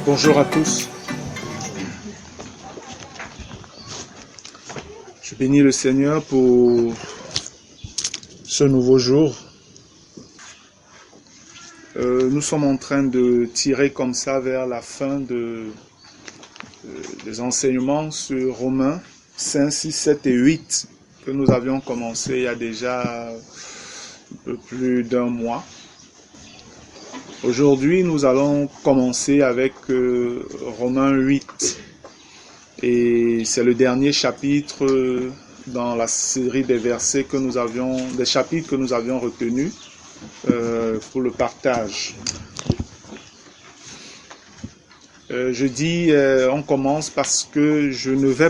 Bonjour à tous. Je bénis le Seigneur pour ce nouveau jour. Nous sommes en train de tirer comme ça vers la fin des enseignements sur Romains 5, 6, 7 et 8 que nous avions commencé il y a déjà un peu plus d'un mois. Aujourd'hui, nous allons commencer avec Romains 8. Et c'est le dernier chapitre dans la série des versets que nous avions, des chapitres que nous avions retenus pour le partage. Je dis on commence parce que je ne vais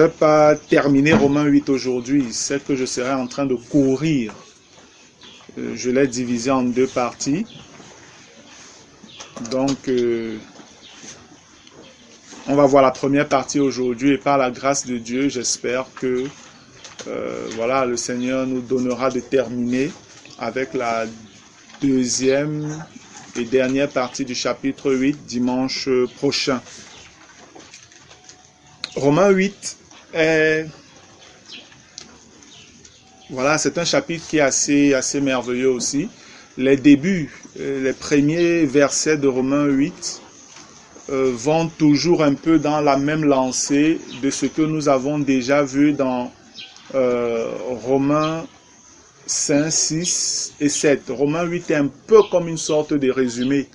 pas terminer Romains 8 aujourd'hui. C'est que je serai en train de courir. Je l'ai divisé en deux parties. Donc, on va voir la première partie aujourd'hui et par la grâce de Dieu, j'espère que voilà, le Seigneur nous donnera de terminer avec la deuxième et dernière partie du chapitre 8 dimanche prochain. Romains 8 est... Voilà, c'est un chapitre qui est assez merveilleux aussi. Les débuts, les premiers versets de Romains 8 vont toujours un peu dans la même lancée de ce que nous avons déjà vu dans Romains 5, 6 et 7. Romains 8 est un peu comme une sorte de résumé.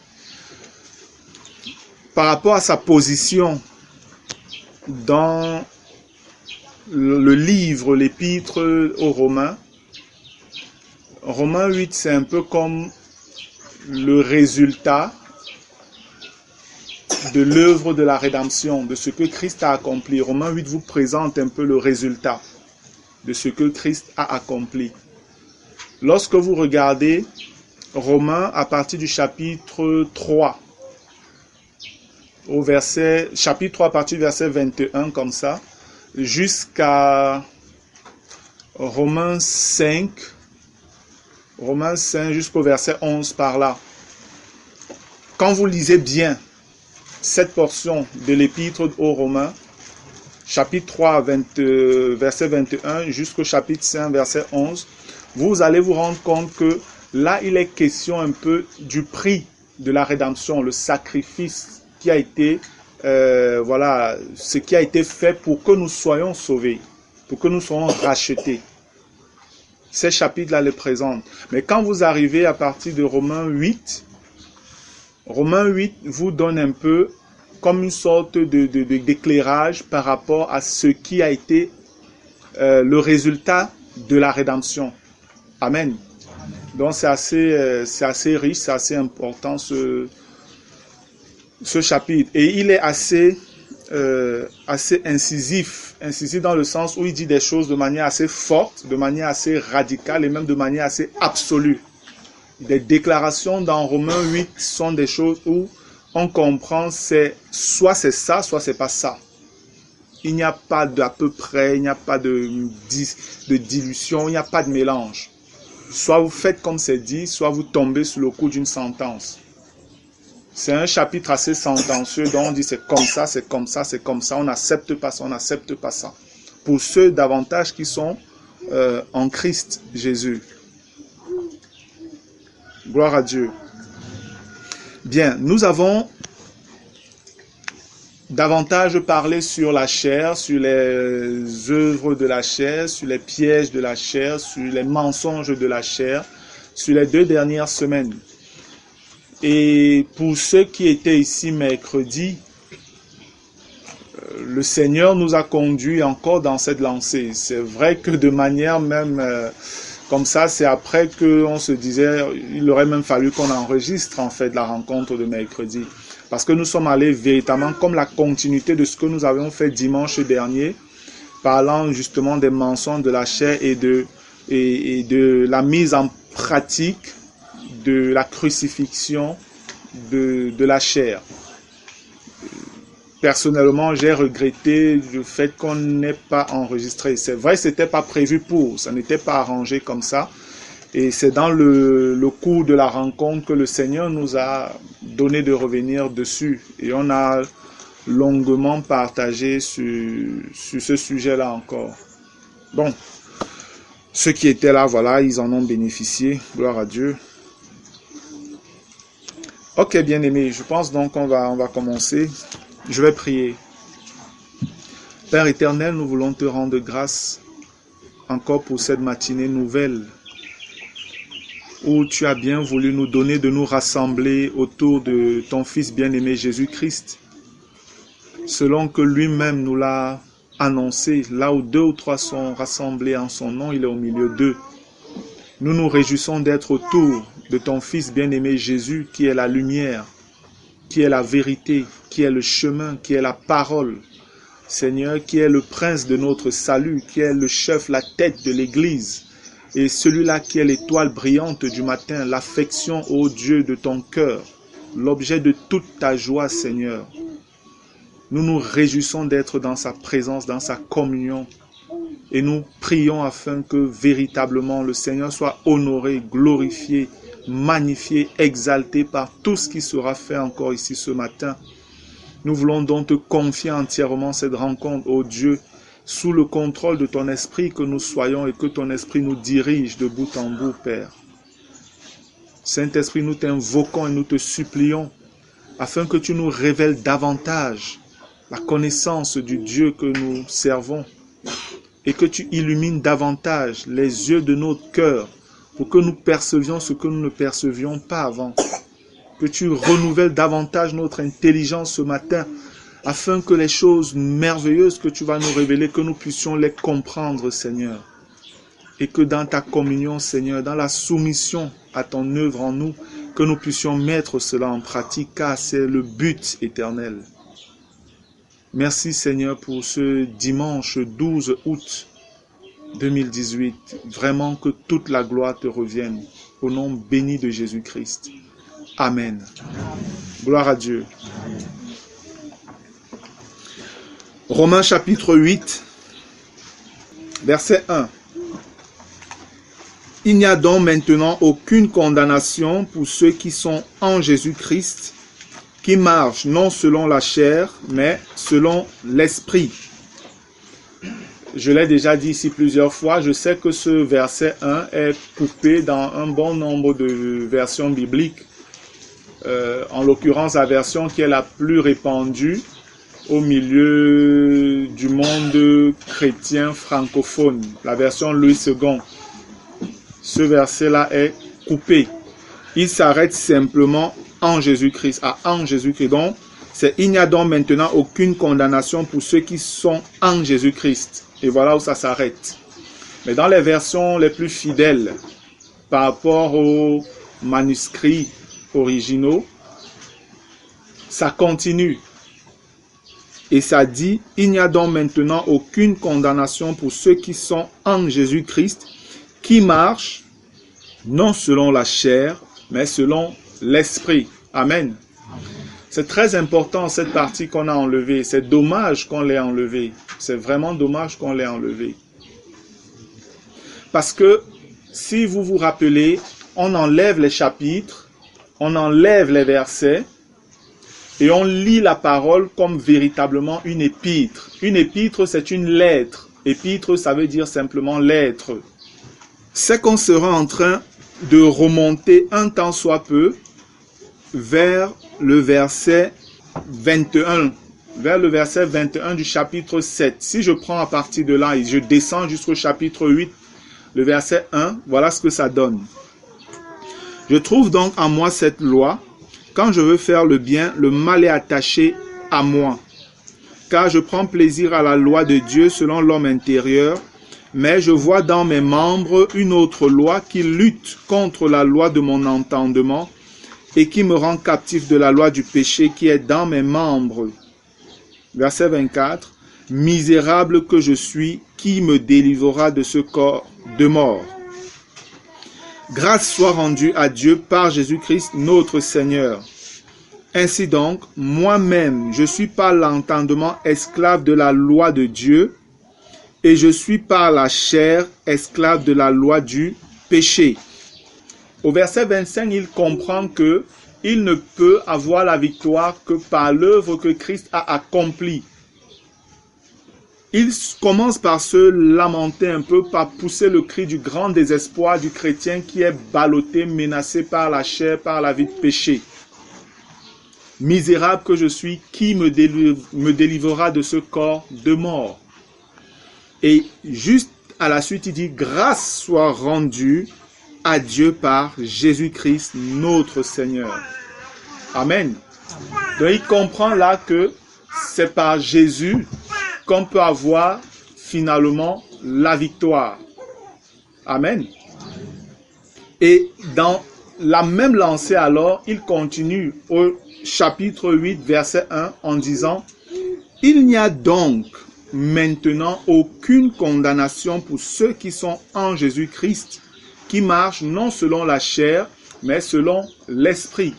Par rapport à sa position dans le livre, l'épître aux Romains, Romains 8, c'est un peu comme le résultat de l'œuvre de la rédemption, de ce que Christ a accompli. Romains 8 vous présente un peu le résultat de ce que Christ a accompli. Lorsque vous regardez Romains à partir du chapitre 3, chapitre 3 à partir du verset 21 comme ça, jusqu'à Romains 5 jusqu'au verset 11 par là. Quand vous lisez bien cette portion de l'épître aux Romains, chapitre 3, verset 21 jusqu'au chapitre 5, verset 11, vous allez vous rendre compte que là, il est question un peu du prix de la rédemption, le sacrifice qui a été, voilà, ce qui a été fait pour que nous soyons sauvés, pour que nous soyons rachetés. Ces chapitres-là les présentent. Mais quand vous arrivez à partir de Romains 8 vous donne un peu comme une sorte d'éclairage par rapport à ce qui a été le résultat de la rédemption. Amen. Donc c'est assez riche, c'est assez important ce chapitre. Et il est assez incisif dans le sens où il dit des choses de manière assez forte, de manière assez radicale et même de manière assez absolue. Des déclarations dans Romains 8 sont des choses où on comprend soit c'est ça, soit c'est pas ça. Il n'y a pas d'à peu près, il n'y a pas de dilution, il n'y a pas de mélange. Soit vous faites comme c'est dit, soit vous tombez sous le coup d'une sentence. C'est un chapitre assez sentencieux dont on dit c'est comme ça, c'est comme ça, c'est comme ça, on n'accepte pas ça, on n'accepte pas ça. Pour ceux davantage qui sont en Christ Jésus. Gloire à Dieu. Bien, nous avons davantage parlé sur la chair, sur les œuvres de la chair, sur les pièges de la chair, sur les mensonges de la chair, sur les 2 dernières semaines. Et pour ceux qui étaient ici mercredi, le Seigneur nous a conduits encore dans cette lancée. C'est vrai que de manière même comme ça, c'est après qu'on se disait, il aurait même fallu qu'on enregistre en fait la rencontre de mercredi. Parce que nous sommes allés véritablement comme la continuité de ce que nous avions fait dimanche dernier, parlant justement des mensonges de la chair et de la mise en pratique de la crucifixion de la chair. Personnellement, j'ai regretté le fait qu'on n'ait pas enregistré. C'est vrai, ce n'était pas prévu ça n'était pas arrangé comme ça. Et c'est dans le cours de la rencontre que le Seigneur nous a donné de revenir dessus. Et on a longuement partagé sur ce sujet-là encore. Bon, ceux qui étaient là, voilà, ils en ont bénéficié. Gloire à Dieu. Ok, bien-aimés, je pense donc qu'on va commencer. Je vais prier. Père éternel, nous voulons te rendre grâce encore pour cette matinée nouvelle où tu as bien voulu nous donner de nous rassembler autour de ton Fils bien-aimé Jésus-Christ, selon que lui-même nous l'a annoncé. Là où 2 ou 3 sont rassemblés en son nom, il est au milieu d'eux. Nous nous réjouissons d'être autour de ton Fils bien-aimé Jésus, qui est la lumière, qui est la vérité, qui est le chemin, qui est la parole. Seigneur, qui est le prince de notre salut, qui est le chef, la tête de l'Église, et celui-là qui est l'étoile brillante du matin, l'affection, ô Dieu, de ton cœur, l'objet de toute ta joie, Seigneur. Nous nous réjouissons d'être dans sa présence, dans sa communion, et nous prions afin que véritablement le Seigneur soit honoré, glorifié, magnifié, exalté par tout ce qui sera fait encore ici ce matin. Nous voulons donc te confier entièrement cette rencontre, ô Dieu, sous le contrôle de ton esprit que nous soyons et que ton esprit nous dirige de bout en bout, Père. Saint-Esprit, nous t'invoquons et nous te supplions afin que tu nous révèles davantage la connaissance du Dieu que nous servons et que tu illumines davantage les yeux de notre cœur pour que nous percevions ce que nous ne percevions pas avant. Que tu renouvelles davantage notre intelligence ce matin, afin que les choses merveilleuses que tu vas nous révéler, que nous puissions les comprendre, Seigneur. Et que dans ta communion, Seigneur, dans la soumission à ton œuvre en nous, que nous puissions mettre cela en pratique, car c'est le but éternel. Merci, Seigneur, pour ce dimanche 12 août 2018. Vraiment que toute la gloire te revienne. Au nom béni de Jésus-Christ. Amen. Gloire à Dieu. Romains chapitre 8, verset 1. Il n'y a donc maintenant aucune condamnation pour ceux qui sont en Jésus-Christ, qui marchent non selon la chair, mais selon l'esprit. Je l'ai déjà dit ici plusieurs fois, je sais que ce verset 1 est coupé dans un bon nombre de versions bibliques. En l'occurrence, la version qui est la plus répandue au milieu du monde chrétien francophone, la version Louis II. Ce verset-là est coupé. Il s'arrête simplement en Jésus-Christ, à en Jésus-Christ. Donc, il n'y a donc maintenant aucune condamnation pour ceux qui sont en Jésus-Christ. Et voilà où ça s'arrête. Mais dans les versions les plus fidèles, par rapport aux manuscrits originaux, ça continue. Et ça dit, il n'y a donc maintenant aucune condamnation pour ceux qui sont en Jésus-Christ, qui marchent non selon la chair, mais selon l'esprit. Amen. C'est très important cette partie qu'on a enlevée. C'est dommage qu'on l'ait enlevée. C'est vraiment dommage qu'on l'ait enlevée. Parce que, si vous vous rappelez, on enlève les chapitres, on enlève les versets, et on lit la parole comme véritablement une épître. Une épître, c'est une lettre. Épître, ça veut dire simplement lettre. C'est qu'on sera en train de remonter un tant soit peu vers le verset 21. Vers le verset 21 du chapitre 7. Si je prends à partir de là et je descends jusqu'au chapitre 8, le verset 1, voilà ce que ça donne. Je trouve donc en moi cette loi. Quand je veux faire le bien, le mal est attaché à moi. Car je prends plaisir à la loi de Dieu selon l'homme intérieur, mais je vois dans mes membres une autre loi qui lutte contre la loi de mon entendement et qui me rend captif de la loi du péché qui est dans mes membres. Verset 24. Misérable que je suis, qui me délivrera de ce corps de mort? Grâce soit rendue à Dieu par Jésus-Christ notre Seigneur. Ainsi donc, moi-même, je suis par l'entendement esclave de la loi de Dieu, et je suis par la chair esclave de la loi du péché. Au verset 25, il comprend que il ne peut avoir la victoire que par l'œuvre que Christ a accomplie. Il commence par se lamenter un peu, par pousser le cri du grand désespoir du chrétien qui est ballotté, menacé par la chair, par la vie de péché. Misérable que je suis, qui me délivrera de ce corps de mort? Et juste à la suite, il dit, grâce soit rendue à Dieu par Jésus-Christ, notre Seigneur. Amen. Donc il comprend là que c'est par Jésus qu'on peut avoir finalement la victoire. Amen. Et dans la même lancée alors, il continue au chapitre 8, verset 1 en disant, « Il n'y a donc maintenant aucune condamnation pour ceux qui sont en Jésus-Christ, qui marchent non selon la chair, mais selon l'esprit. »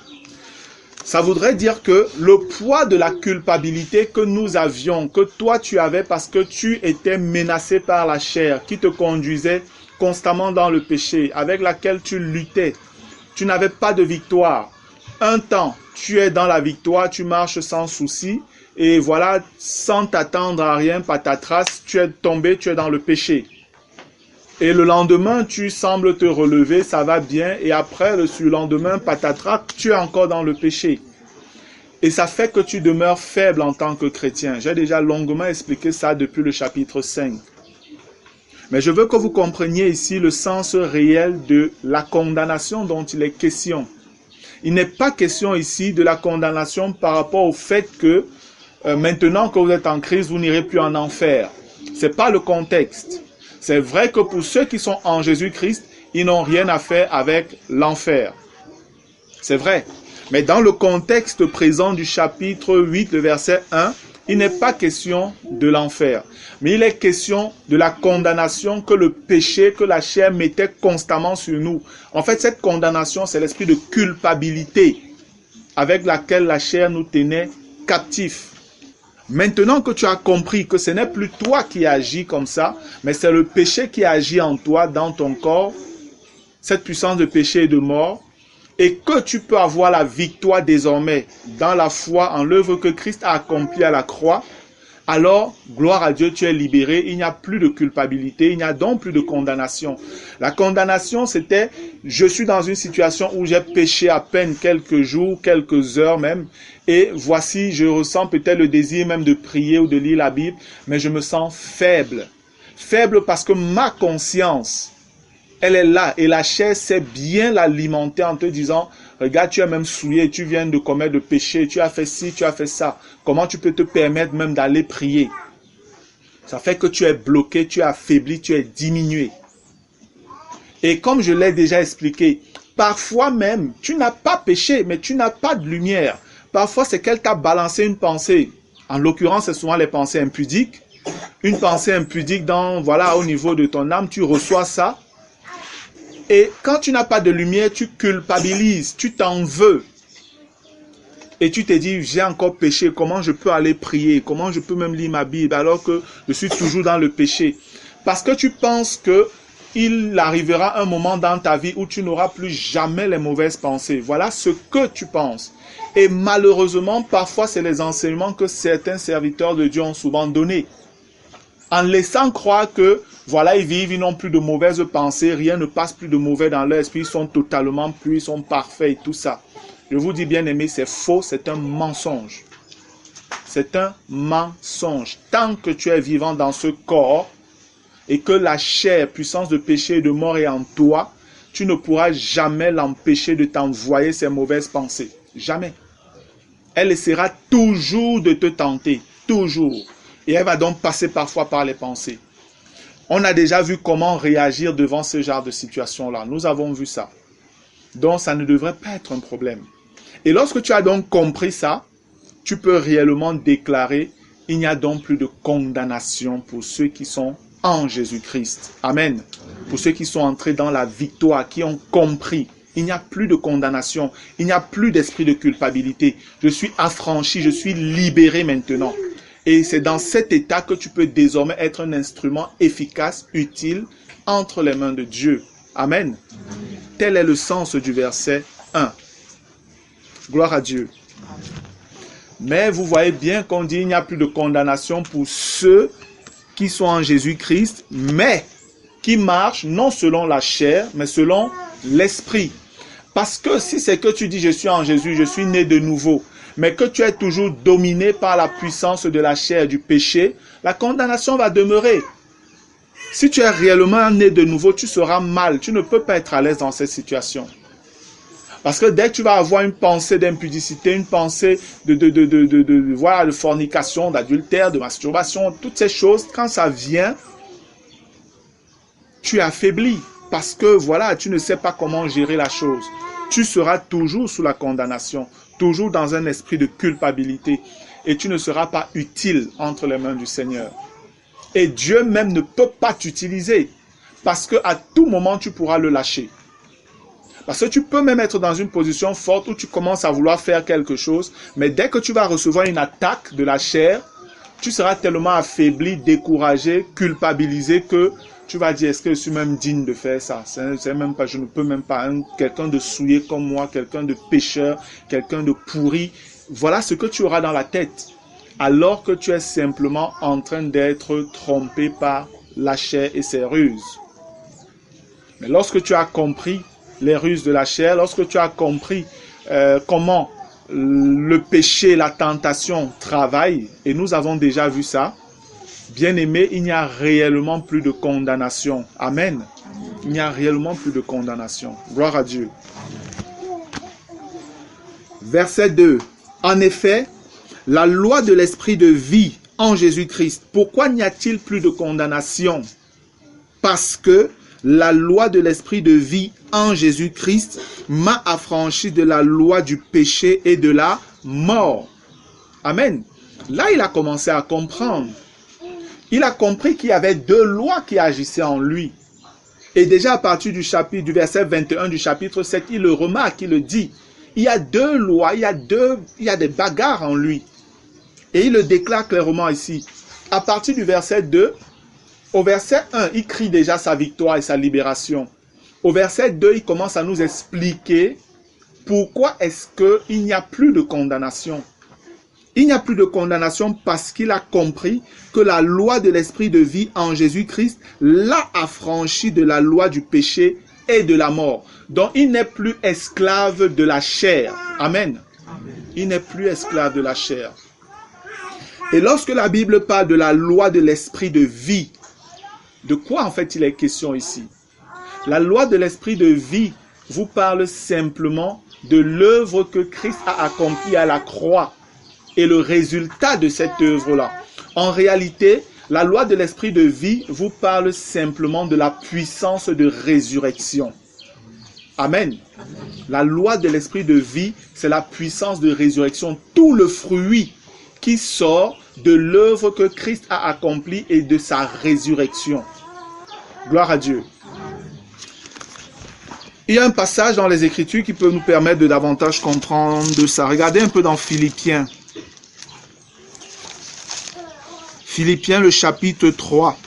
Ça voudrait dire que le poids de la culpabilité que nous avions, que toi tu avais parce que tu étais menacé par la chair, qui te conduisait constamment dans le péché, avec laquelle tu luttais, tu n'avais pas de victoire. Un temps, tu es dans la victoire, tu marches sans souci, et voilà, sans t'attendre à rien, patatras, tu es tombé, tu es dans le péché. Et le lendemain, tu sembles te relever, ça va bien. Et après, le surlendemain, patatras, tu es encore dans le péché. Et ça fait que tu demeures faible en tant que chrétien. J'ai déjà longuement expliqué ça depuis le chapitre 5. Mais je veux que vous compreniez ici le sens réel de la condamnation dont il est question. Il n'est pas question ici de la condamnation par rapport au fait que maintenant que vous êtes en Christ, vous n'irez plus en enfer. Ce n'est pas le contexte. C'est vrai que pour ceux qui sont en Jésus-Christ, ils n'ont rien à faire avec l'enfer. C'est vrai. Mais dans le contexte présent du chapitre 8, le verset 1, il n'est pas question de l'enfer. Mais il est question de la condamnation que le péché, que la chair mettait constamment sur nous. En fait, cette condamnation, c'est l'esprit de culpabilité avec laquelle la chair nous tenait captifs. Maintenant que tu as compris que ce n'est plus toi qui agis comme ça, mais c'est le péché qui agit en toi, dans ton corps, cette puissance de péché et de mort, et que tu peux avoir la victoire désormais dans la foi en l'œuvre que Christ a accomplie à la croix, alors, gloire à Dieu, tu es libéré, il n'y a plus de culpabilité, il n'y a donc plus de condamnation. La condamnation, c'était, je suis dans une situation où j'ai péché à peine quelques jours, quelques heures même, et voici, je ressens peut-être le désir même de prier ou de lire la Bible, mais je me sens faible. Faible parce que ma conscience, elle est là, et la chair sait bien l'alimenter en te disant, regarde, tu es même souillé, tu viens de commettre de péché, tu as fait ci, tu as fait ça. Comment tu peux te permettre même d'aller prier? Ça fait que tu es bloqué, tu es affaibli, tu es diminué. Et comme je l'ai déjà expliqué, parfois même, tu n'as pas péché, mais tu n'as pas de lumière. Parfois, c'est qu'elle t'a balancé une pensée. En l'occurrence, c'est souvent les pensées impudiques. Une pensée impudique au niveau de ton âme, tu reçois ça. Et quand tu n'as pas de lumière, tu culpabilises, tu t'en veux. Et tu te dis, j'ai encore péché, comment je peux aller prier? Comment je peux même lire ma Bible alors que je suis toujours dans le péché? Parce que tu penses qu'il arrivera un moment dans ta vie où tu n'auras plus jamais les mauvaises pensées. Voilà ce que tu penses. Et malheureusement, parfois, c'est les enseignements que certains serviteurs de Dieu ont souvent donnés. En laissant croire que, voilà, ils vivent, ils n'ont plus de mauvaises pensées, rien ne passe plus de mauvais dans leur esprit, ils sont totalement purs, ils sont parfaits et tout ça. Je vous dis bien aimé, c'est faux, c'est un mensonge. C'est un mensonge. Tant que tu es vivant dans ce corps et que la chair, puissance de péché et de mort est en toi, tu ne pourras jamais l'empêcher de t'envoyer ces mauvaises pensées. Jamais. Elle essaiera toujours de te tenter. Toujours. Et elle va donc passer parfois par les pensées. On a déjà vu comment réagir devant ce genre de situation-là. Nous avons vu ça. Donc, ça ne devrait pas être un problème. Et lorsque tu as donc compris ça, tu peux réellement déclarer, il n'y a donc plus de condamnation pour ceux qui sont en Jésus-Christ. Amen. Pour ceux qui sont entrés dans la victoire, qui ont compris. Il n'y a plus de condamnation. Il n'y a plus d'esprit de culpabilité. Je suis affranchi, je suis libéré maintenant. Et c'est dans cet état que tu peux désormais être un instrument efficace, utile, entre les mains de Dieu. Amen. Tel est le sens du verset 1. Gloire à Dieu. Mais vous voyez bien qu'on dit qu'il n'y a plus de condamnation pour ceux qui sont en Jésus-Christ, mais qui marchent non selon la chair, mais selon l'esprit. Parce que si c'est que tu dis je suis en Jésus, je suis né de nouveau, mais que tu es toujours dominé par la puissance de la chair, du péché, la condamnation va demeurer. Si tu es réellement né de nouveau, tu seras mal. Tu ne peux pas être à l'aise dans cette situation. Parce que dès que tu vas avoir une pensée d'impudicité, une pensée de fornication, d'adultère, de masturbation, toutes ces choses, quand ça vient, tu es affaibli. Parce que voilà, tu ne sais pas comment gérer la chose. Tu seras toujours sous la condamnation, toujours dans un esprit de culpabilité. Et tu ne seras pas utile entre les mains du Seigneur. Et Dieu même ne peut pas t'utiliser. Parce qu'à tout moment, tu pourras le lâcher. Parce que tu peux même être dans une position forte où tu commences à vouloir faire quelque chose, mais dès que tu vas recevoir une attaque de la chair, tu seras tellement affaibli, découragé, culpabilisé que tu vas dire, est-ce que je suis même digne de faire ça? C'est même pas, je ne peux même pas. Quelqu'un de souillé comme moi, quelqu'un de pécheur, quelqu'un de pourri. Voilà ce que tu auras dans la tête. Alors que tu es simplement en train d'être trompé par la chair et ses ruses. Mais lorsque tu as compris les ruses de la chair, lorsque tu as compris comment le péché, la tentation travaillent, et nous avons déjà vu ça, bien aimé, il n'y a réellement plus de condamnation. Amen. Il n'y a réellement plus de condamnation. Gloire à Dieu. Verset 2. En effet, la loi de l'esprit de vie en Jésus-Christ. Pourquoi n'y a-t-il plus de condamnation? Parce que la loi de l'esprit de vie en Jésus-Christ m'a affranchi de la loi du péché et de la mort. Amen. Là, il a commencé à comprendre. Il a compris qu'il y avait deux lois qui agissaient en lui. Et déjà à partir du verset 21 du chapitre 7, il le remarque, il le dit. Il y a deux lois, il y a des bagarres en lui. Et il le déclare clairement ici. À partir du verset 2, au verset 1, il crie déjà sa victoire et sa libération. Au verset 2, il commence à nous expliquer pourquoi est-ce qu'il n'y a plus de condamnation. Il n'y a plus de condamnation parce qu'il a compris que la loi de l'esprit de vie en Jésus-Christ l'a affranchi de la loi du péché et de la mort. Donc il n'est plus esclave de la chair. Amen. Il n'est plus esclave de la chair. Et lorsque la Bible parle de la loi de l'esprit de vie, de quoi en fait il est question ici? La loi de l'esprit de vie vous parle simplement de l'œuvre que Christ a accomplie à la croix et le résultat de cette œuvre-là. En réalité, la loi de l'esprit de vie vous parle simplement de la puissance de résurrection. Amen. La loi de l'esprit de vie, c'est la puissance de résurrection, tout le fruit qui sort de l'œuvre que Christ a accomplie et de sa résurrection. Gloire à Dieu. Il y a un passage dans les Écritures qui peut nous permettre de davantage comprendre de ça. Regardez un peu dans Philippiens. Philippiens, le chapitre 3.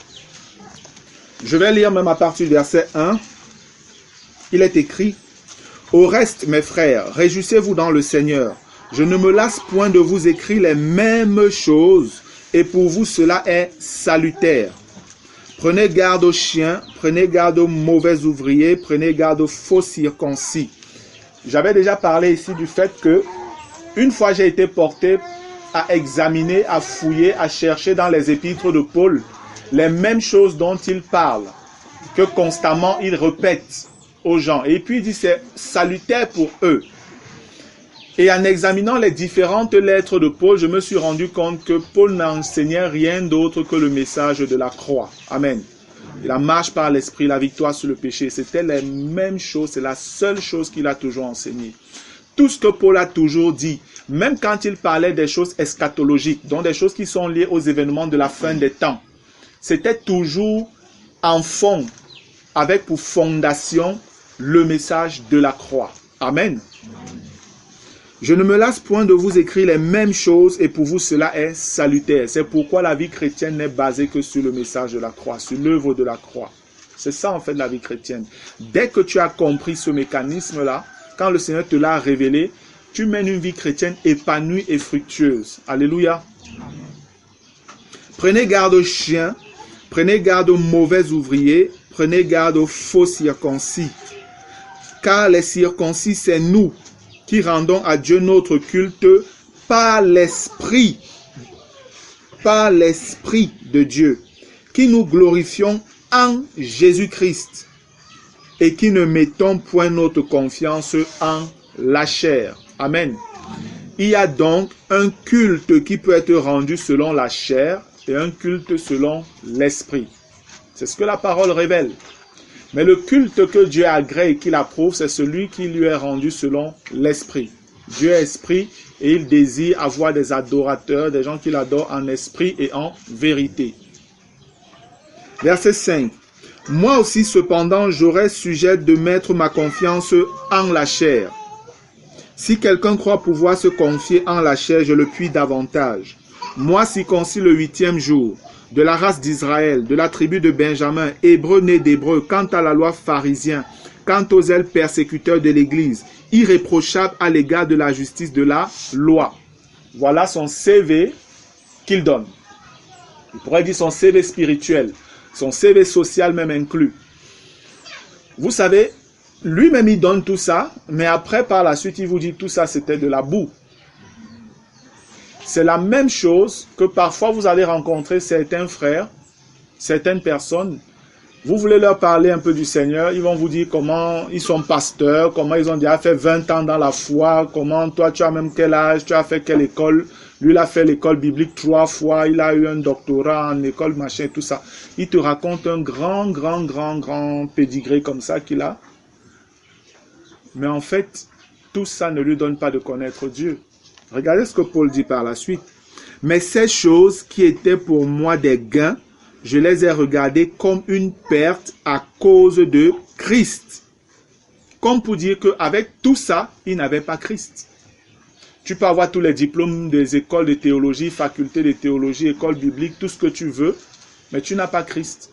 Je vais lire même à partir du verset 1. Il est écrit: « Au reste, mes frères, réjouissez-vous dans le Seigneur. Je ne me lasse point de vous écrire les mêmes choses, et pour vous cela est salutaire. Prenez garde aux chiens, prenez garde aux mauvais ouvriers, prenez garde aux faux circoncis. » J'avais déjà parlé ici du fait que, une fois j'ai été porté à examiner, à fouiller, à chercher dans les épîtres de Paul les mêmes choses dont il parle, que constamment il répète aux gens. Et puis il dit c'est salutaire pour eux. Et en examinant les différentes lettres de Paul, je me suis rendu compte que Paul n'enseignait rien d'autre que le message de la croix. Amen. Et la marche par l'esprit, la victoire sur le péché, c'était les mêmes choses, c'est la seule chose qu'il a toujours enseigné. Tout ce que Paul a toujours dit, même quand il parlait des choses eschatologiques, donc des choses qui sont liées aux événements de la fin des temps, c'était toujours en fond, avec pour fondation le message de la croix. Amen. Je ne me lasse point de vous écrire les mêmes choses et pour vous cela est salutaire. C'est pourquoi la vie chrétienne n'est basée que sur le message de la croix, sur l'œuvre de la croix. C'est ça en fait la vie chrétienne. Dès que tu as compris ce mécanisme-là, quand le Seigneur te l'a révélé, tu mènes une vie chrétienne épanouie et fructueuse. Alléluia. Prenez garde aux chiens, prenez garde aux mauvais ouvriers, prenez garde aux faux circoncis. Car les circoncis, c'est nous qui rendons à Dieu notre culte par l'Esprit de Dieu, qui nous glorifions en Jésus-Christ et qui ne mettons point notre confiance en la chair. Amen. Il y a donc un culte qui peut être rendu selon la chair et un culte selon l'esprit. C'est ce que la parole révèle. Mais le culte que Dieu agrée et qu'il approuve, c'est celui qui lui est rendu selon l'esprit. Dieu est esprit et il désire avoir des adorateurs, des gens qui l'adorent en esprit et en vérité. Verset 5. Moi aussi, cependant, j'aurais sujet de mettre ma confiance en la chair. Si quelqu'un croit pouvoir se confier en la chair, je le puis davantage. Moi, circoncis le 8e jour, de la race d'Israël, de la tribu de Benjamin, hébreu né d'hébreu, quant à la loi pharisien, quant aux ailes persécuteurs de l'Église, irréprochable à l'égard de la justice de la loi. Voilà son CV qu'il donne. Il pourrait dire son CV spirituel, son CV social même inclus. Vous savez, lui-même il donne tout ça, mais après par la suite il vous dit tout ça c'était de la boue. C'est la même chose que parfois vous allez rencontrer certains frères, certaines personnes. Vous voulez leur parler un peu du Seigneur, ils vont vous dire comment ils sont pasteurs, comment ils ont déjà fait 20 ans dans la foi, comment toi tu as même quel âge, tu as fait quelle école. Lui il a fait l'école biblique 3 fois, il a eu un doctorat en école machin, tout ça. Il te raconte un grand pédigré comme ça qu'il a. Mais en fait, tout ça ne lui donne pas de connaître Dieu. Regardez ce que Paul dit par la suite. Mais ces choses qui étaient pour moi des gains, je les ai regardées comme une perte à cause de Christ. Comme pour dire qu'avec tout ça, il n'avait pas Christ. Tu peux avoir tous les diplômes des écoles de théologie, facultés de théologie, écoles bibliques, tout ce que tu veux, mais tu n'as pas Christ.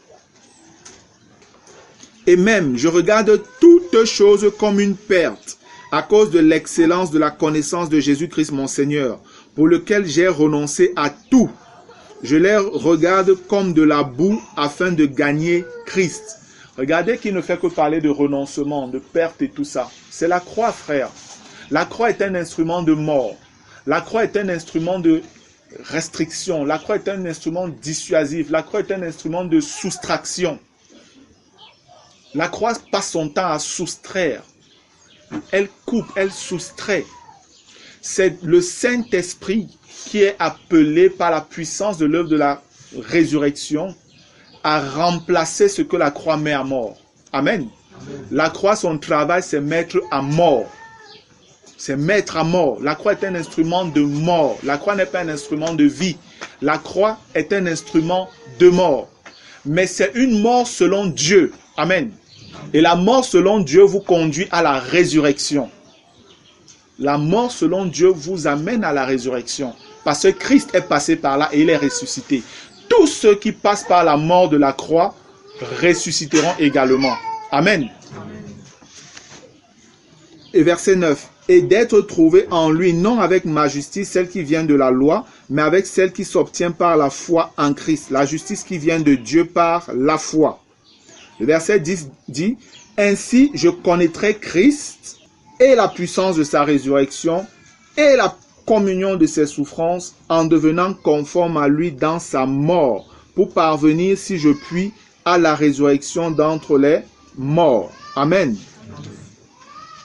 Et même, je regarde toutes choses comme une perte à cause de l'excellence de la connaissance de Jésus-Christ mon Seigneur, pour lequel j'ai renoncé à tout. Je les regarde comme de la boue afin de gagner Christ. Regardez qu'il ne fait que parler de renoncement, de perte et tout ça. C'est la croix, frère. La croix est un instrument de mort. La croix est un instrument de restriction. La croix est un instrument dissuasif. La croix est un instrument de soustraction. La croix passe son temps à soustraire. Elle coupe, elle soustrait. C'est le Saint-Esprit qui est appelé par la puissance de l'œuvre de la résurrection à remplacer ce que la croix met à mort. Amen. Amen. La croix, son travail, c'est mettre à mort. C'est mettre à mort. La croix est un instrument de mort. La croix n'est pas un instrument de vie. La croix est un instrument de mort. Mais c'est une mort selon Dieu. Amen. Et la mort selon Dieu vous conduit à la résurrection. La mort selon Dieu vous amène à la résurrection. Parce que Christ est passé par là et il est ressuscité. Tous ceux qui passent par la mort de la croix ressusciteront également. Amen. Et verset 9. Et d'être trouvé en lui, non avec ma justice, celle qui vient de la loi, mais avec celle qui s'obtient par la foi en Christ. La justice qui vient de Dieu par la foi. Le verset 10 dit, « Ainsi je connaîtrai Christ et la puissance de sa résurrection et la communion de ses souffrances en devenant conforme à lui dans sa mort, pour parvenir, si je puis, à la résurrection d'entre les morts. » Amen.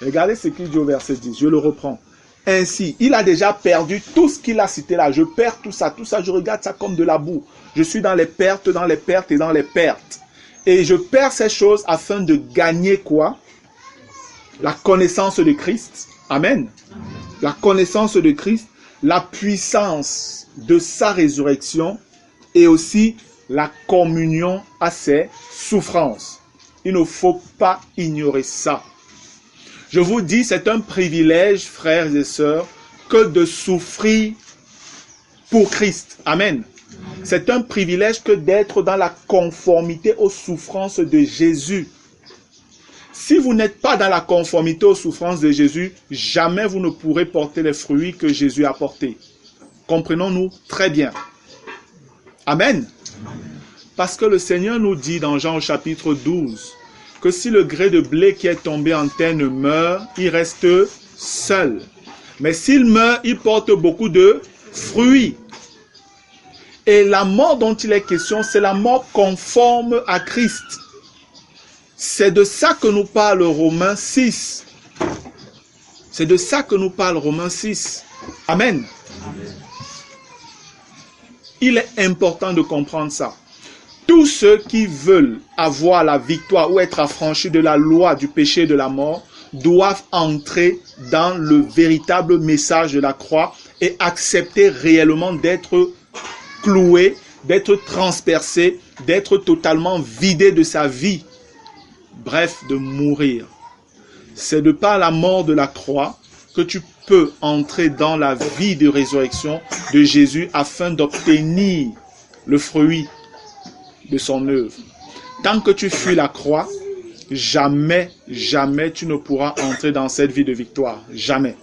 Regardez ce qu'il dit au verset 10, je le reprends. Ainsi, il a déjà perdu tout ce qu'il a cité là. Je perds tout ça, je regarde ça comme de la boue. Je suis dans les pertes et dans les pertes. Et je perds ces choses afin de gagner quoi? La connaissance de Christ. Amen. La connaissance de Christ, la puissance de sa résurrection et aussi la communion à ses souffrances. Il ne faut pas ignorer ça. Je vous dis, c'est un privilège, frères et sœurs, que de souffrir pour Christ. Amen. C'est un privilège que d'être dans la conformité aux souffrances de Jésus. Si vous n'êtes pas dans la conformité aux souffrances de Jésus, jamais vous ne pourrez porter les fruits que Jésus a portés. Comprenons-nous très bien. Amen. Parce que le Seigneur nous dit dans Jean au chapitre 12 que si le gré de blé qui est tombé en terre ne meurt, il reste seul. Mais s'il meurt, il porte beaucoup de fruits. Et la mort dont il est question, c'est la mort conforme à Christ. C'est de ça que nous parle Romains 6. C'est de ça que nous parle Romains 6. Amen. Il est important de comprendre ça. Tous ceux qui veulent avoir la victoire ou être affranchis de la loi du péché et de la mort doivent entrer dans le véritable message de la croix et accepter réellement d'être cloué, d'être transpercé, d'être totalement vidé de sa vie. Bref, de mourir. C'est de par la mort de la croix que tu peux entrer dans la vie de résurrection de Jésus afin d'obtenir le fruit de son œuvre. Tant que tu fuis la croix, jamais, jamais tu ne pourras entrer dans cette vie de victoire. Jamais.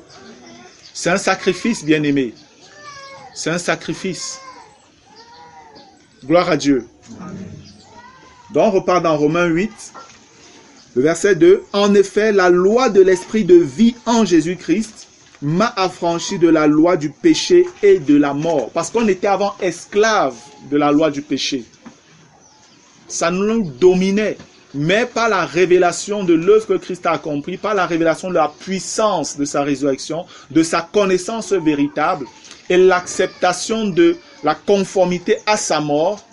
C'est un sacrifice, bien-aimé. C'est un sacrifice. Gloire à Dieu. Donc, on repart dans Romains 8. Le verset 2, « En effet, la loi de l'esprit de vie en Jésus-Christ m'a affranchi de la loi du péché et de la mort. » Parce qu'on était avant esclaves de la loi du péché. Ça nous dominait. Mais par la révélation de l'œuvre que Christ a accomplie, par la révélation de la puissance de sa résurrection, de sa connaissance véritable et l'acceptation de la conformité à sa mort,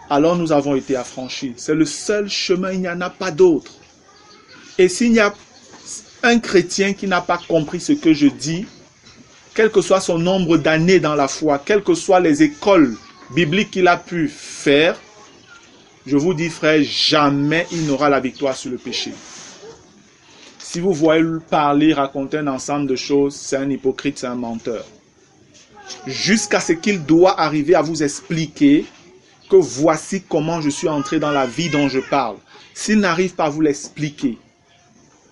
alors nous avons été affranchis. C'est le seul chemin, il n'y en a pas d'autre. Et s'il y a un chrétien qui n'a pas compris ce que je dis, quel que soit son nombre d'années dans la foi, quelles que soient les écoles bibliques qu'il a pu faire, je vous dis frère, jamais il n'aura la victoire sur le péché. Si vous voyez parler, raconter un ensemble de choses, c'est un hypocrite, c'est un menteur. Jusqu'à ce qu'il doit arriver à vous expliquer que voici comment je suis entré dans la vie dont je parle. S'il n'arrive pas à vous l'expliquer,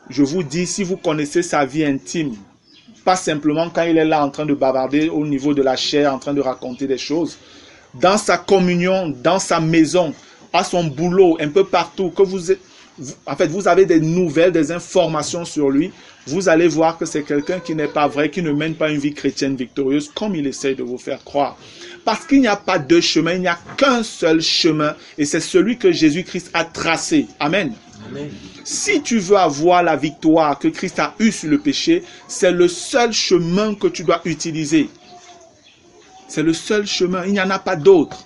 je vous dis, si vous connaissez sa vie intime, pas simplement quand il est là en train de bavarder au niveau de la chair, en train de raconter des choses, dans sa communion, dans sa maison, à son boulot, un peu partout, que vous avez des nouvelles, des informations sur lui, vous allez voir que c'est quelqu'un qui n'est pas vrai, qui ne mène pas une vie chrétienne victorieuse, comme il essaye de vous faire croire. Parce qu'il n'y a pas deux chemins, il n'y a qu'un seul chemin, et c'est celui que Jésus-Christ a tracé. Amen. Amen. Si tu veux avoir la victoire que Christ a eue sur le péché, c'est le seul chemin que tu dois utiliser. C'est le seul chemin, il n'y en a pas d'autre.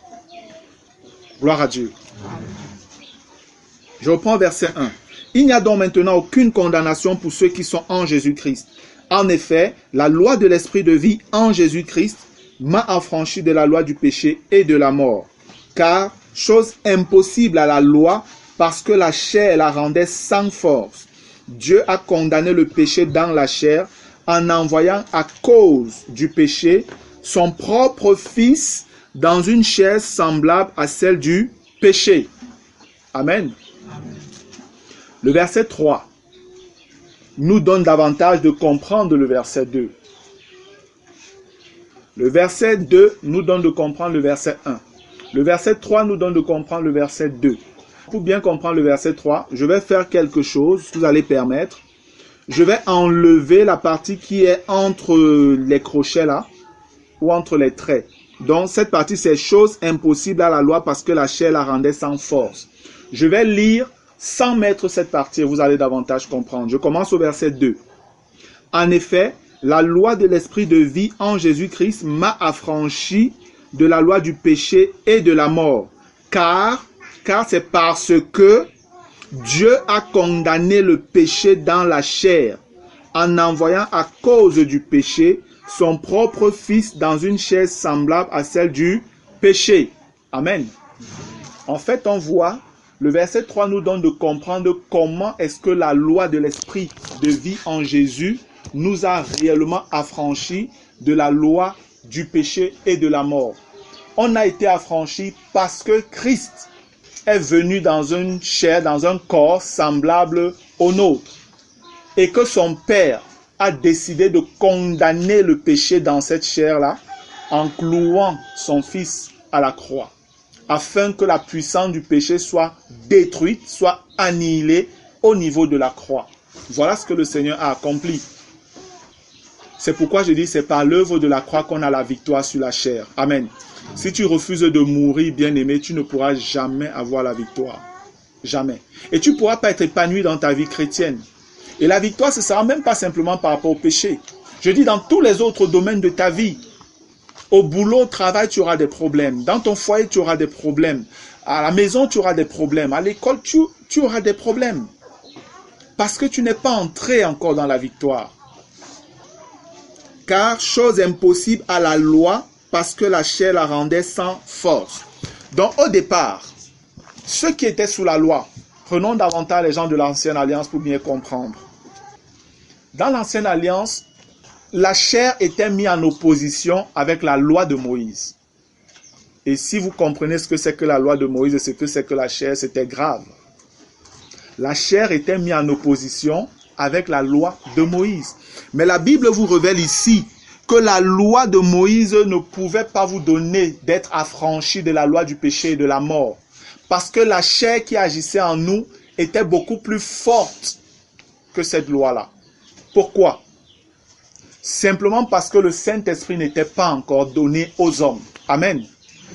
Gloire à Dieu. Je reprends verset 1. Il n'y a donc maintenant aucune condamnation pour ceux qui sont en Jésus-Christ. En effet, la loi de l'esprit de vie en Jésus-Christ m'a affranchi de la loi du péché et de la mort. Car, chose impossible à la loi, parce que la chair la rendait sans force, Dieu a condamné le péché dans la chair en envoyant à cause du péché son propre Fils dans une chair semblable à celle du péché. Amen. Le verset 3 nous donne davantage de comprendre le verset 2. Le verset 2 nous donne de comprendre le verset 1. Le verset 3 nous donne de comprendre le verset 2. Pour bien comprendre le verset 3, je vais faire quelque chose, vous allez permettre. Je vais enlever la partie qui est entre les crochets là, ou entre les traits. Donc cette partie, c'est chose impossible à la loi parce que la chair la rendait sans force. Je vais lire sans mettre cette partie et vous allez davantage comprendre. Je commence au verset 2. En effet, la loi de l'esprit de vie en Jésus-Christ m'a affranchi de la loi du péché et de la mort. Car c'est parce que Dieu a condamné le péché dans la chair en envoyant à cause du péché son propre Fils dans une chair semblable à celle du péché. Amen. En fait, on voit, le verset 3 nous donne de comprendre comment est-ce que la loi de l'esprit de vie en Jésus nous a réellement affranchis de la loi du péché et de la mort. on a été affranchi parce que Christ est venu dans une chair, dans un corps semblable au nôtre. Et que son Père a décidé de condamner le péché dans cette chair-là en clouant son Fils à la croix, afin que la puissance du péché soit détruite, soit annihilée au niveau de la croix. Voilà ce que le Seigneur a accompli. C'est pourquoi je dis, c'est par l'œuvre de la croix qu'on a la victoire sur la chair. Amen. Si tu refuses de mourir, bien-aimé, tu ne pourras jamais avoir la victoire. Jamais. Et tu ne pourras pas être épanoui dans ta vie chrétienne. Et la victoire, ce ne sera même pas simplement par rapport au péché. Je dis dans tous les autres domaines de ta vie. Au boulot, au travail, tu auras des problèmes. Dans ton foyer, tu auras des problèmes. À la maison, tu auras des problèmes. À l'école, tu auras des problèmes. Parce que tu n'es pas entré encore dans la victoire. Car chose impossible à la loi, parce que la chair la rendait sans force. Donc au départ, ceux qui étaient sous la loi, prenons davantage les gens de l'ancienne alliance pour bien comprendre. Dans l'ancienne alliance, la chair était mise en opposition avec la loi de Moïse. Et si vous comprenez ce que c'est que la loi de Moïse et ce que c'est que la chair, c'était grave. La chair était mise en opposition avec la loi de Moïse. Mais la Bible vous révèle ici que la loi de Moïse ne pouvait pas vous donner d'être affranchi de la loi du péché et de la mort. Parce que la chair qui agissait en nous était beaucoup plus forte que cette loi-là. Pourquoi? Simplement parce que le Saint-Esprit n'était pas encore donné aux hommes. Amen.